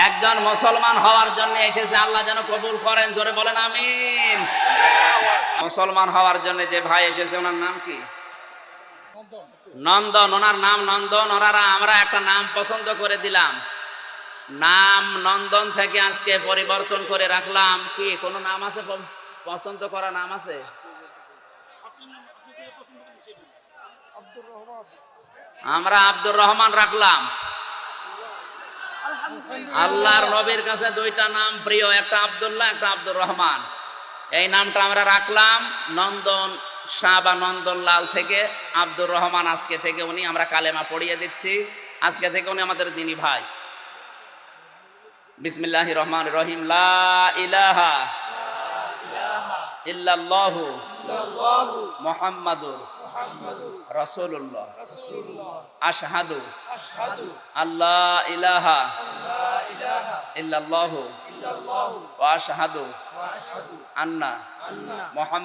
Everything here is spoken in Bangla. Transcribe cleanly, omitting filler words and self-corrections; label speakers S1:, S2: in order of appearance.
S1: একজন মুসলমান হওয়ার জন্য এসেছে, আল্লাহ যেন কবুল করেন, জোরে বলেন আমিন। মুসলমান হওয়ার জন্য যে ভাই এসেছে ওনার নাম কি? নন্দন। ওনার নাম নন্দন। ওনারা আমরা একটা নাম পছন্দ করে দিলাম, নাম নন্দন থেকে আজকে পরিবর্তন করে রাখলাম। কি কোনো নাম আছে পছন্দ করা নাম আছে? আমরা আব্দুর রহমান রাখলাম। আল্লাহর নবীর কাছে দুইটা নাম প্রিয়, একটা আব্দুল্লাহ, একটা আব্দুর রহমান। এই নামটা আমরা রাখলাম নন্দন শাহ বা নন্দন লাল থেকে আব্দুর রহমান। আজকে থেকে উনি আমরা কালেমা পড়িয়ে দিচ্ছি, আজকে থেকে উনি আমাদের দিনী ভাই। বিসমিল্লাহির রহমানির রহিম। লা ইলাহা ইল্লাল্লাহু মুহাম্মাদুর রাসূলুল্লাহ। আশহাদু আল্লা ইলাহা ইল্লাল্লাহু ওয়া আশহাদু আন্না মুহাম্মাদ